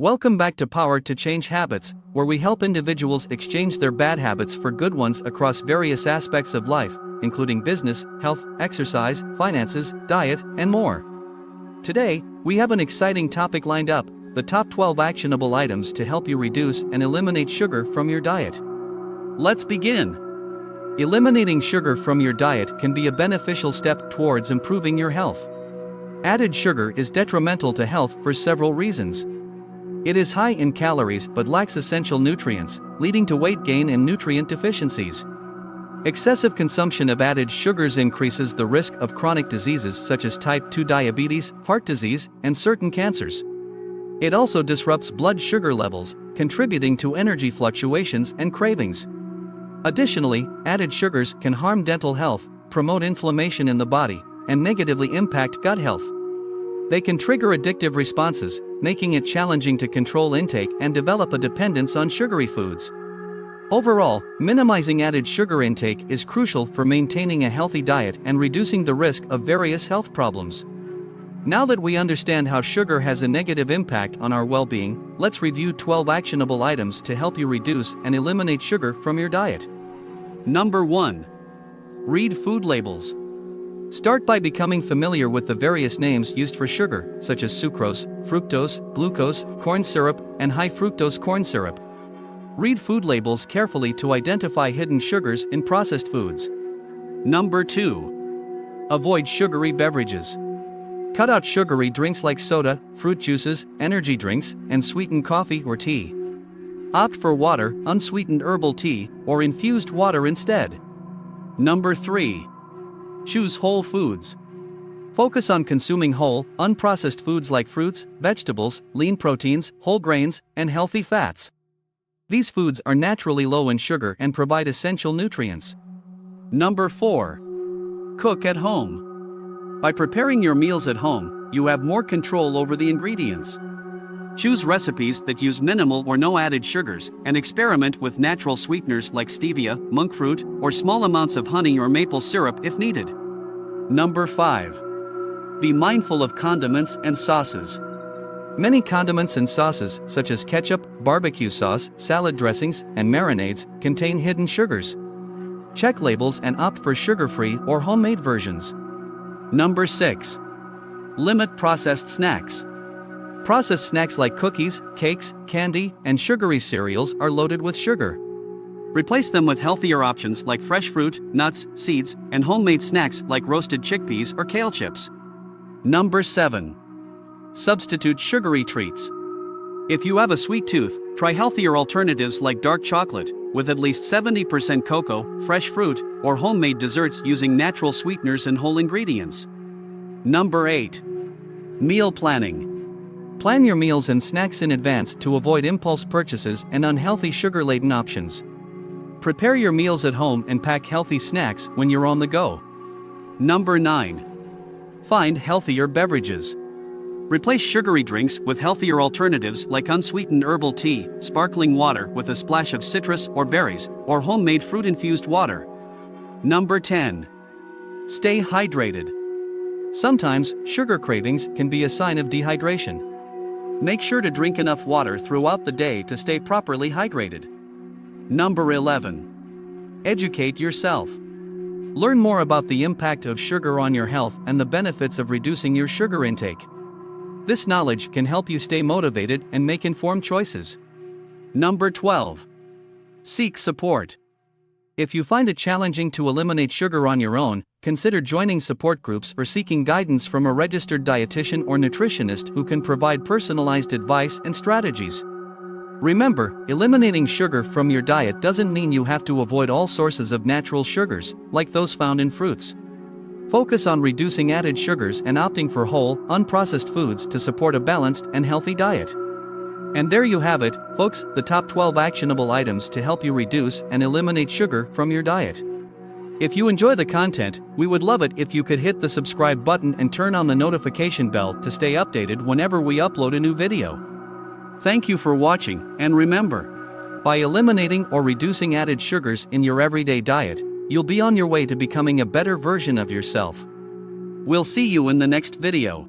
Welcome back to Power to Change Habits, where we help individuals exchange their bad habits for good ones across various aspects of life, including business, health, exercise, finances, diet, and more. Today, we have an exciting topic lined up: the top 12 actionable items to help you reduce and eliminate sugar from your diet. Let's begin. Eliminating sugar from your diet can be a beneficial step towards improving your health. Added sugar is detrimental to health for several reasons. It is high in calories but lacks essential nutrients, leading to weight gain and nutrient deficiencies. Excessive consumption of added sugars increases the risk of chronic diseases such as type 2 diabetes, heart disease, and certain cancers. It also disrupts blood sugar levels, contributing to energy fluctuations and cravings. Additionally, added sugars can harm dental health, promote inflammation in the body, and negatively impact gut health. They can trigger addictive responses, making it challenging to control intake and develop a dependence on sugary foods. Overall, minimizing added sugar intake is crucial for maintaining a healthy diet and reducing the risk of various health problems. Now that we understand how sugar has a negative impact on our well-being, let's review 12 actionable items to help you reduce and eliminate sugar from your diet. Number 1. Read food labels. Start by becoming familiar with the various names used for sugar, such as sucrose, fructose, glucose, corn syrup, and high fructose corn syrup. Read food labels carefully to identify hidden sugars in processed foods. Number 2. Avoid sugary beverages. Cut out sugary drinks like soda, fruit juices, energy drinks, and sweetened coffee or tea. Opt for water, unsweetened herbal tea, or infused water instead. Number 3. Choose whole foods. Focus on consuming whole, unprocessed foods like fruits, vegetables, lean proteins, whole grains, and healthy fats. These foods are naturally low in sugar and provide essential nutrients. Number 4. Cook at home. By preparing your meals at home, you have more control over the ingredients. Choose recipes that use minimal or no added sugars, and experiment with natural sweeteners like stevia, monk fruit, or small amounts of honey or maple syrup if needed. Number 5. Be mindful of condiments and sauces. Many condiments and sauces, such as ketchup, barbecue sauce, salad dressings, and marinades, contain hidden sugars. Check labels and opt for sugar-free or homemade versions. Number 6. Limit processed snacks. Processed snacks like cookies, cakes, candy, and sugary cereals are loaded with sugar. Replace them with healthier options like fresh fruit, nuts, seeds, and homemade snacks like roasted chickpeas or kale chips. Number 7. Substitute sugary treats. If you have a sweet tooth, try healthier alternatives like dark chocolate, with at least 70% cocoa, fresh fruit, or homemade desserts using natural sweeteners and whole ingredients. Number 8. Meal planning. Plan your meals and snacks in advance to avoid impulse purchases and unhealthy sugar-laden options. Prepare your meals at home and pack healthy snacks when you're on the go. Number 9. Find healthier beverages. Replace sugary drinks with healthier alternatives like unsweetened herbal tea, sparkling water with a splash of citrus or berries, or homemade fruit-infused water. Number 10. Stay hydrated. Sometimes, sugar cravings can be a sign of dehydration. Make sure to drink enough water throughout the day to stay properly hydrated. Number 11. Educate yourself. Learn more about the impact of sugar on your health and the benefits of reducing your sugar intake. This knowledge can help you stay motivated and make informed choices. Number 12. Seek support. If you find it challenging to eliminate sugar on your own, consider joining support groups or seeking guidance from a registered dietitian or nutritionist who can provide personalized advice and strategies. Remember, eliminating sugar from your diet doesn't mean you have to avoid all sources of natural sugars, like those found in fruits. Focus on reducing added sugars and opting for whole, unprocessed foods to support a balanced and healthy diet. And there you have it, folks, the top 12 actionable items to help you reduce and eliminate sugar from your diet. If you enjoy the content, we would love it if you could hit the subscribe button and turn on the notification bell to stay updated whenever we upload a new video. Thank you for watching, and remember, by eliminating or reducing added sugars in your everyday diet, you'll be on your way to becoming a better version of yourself. We'll see you in the next video.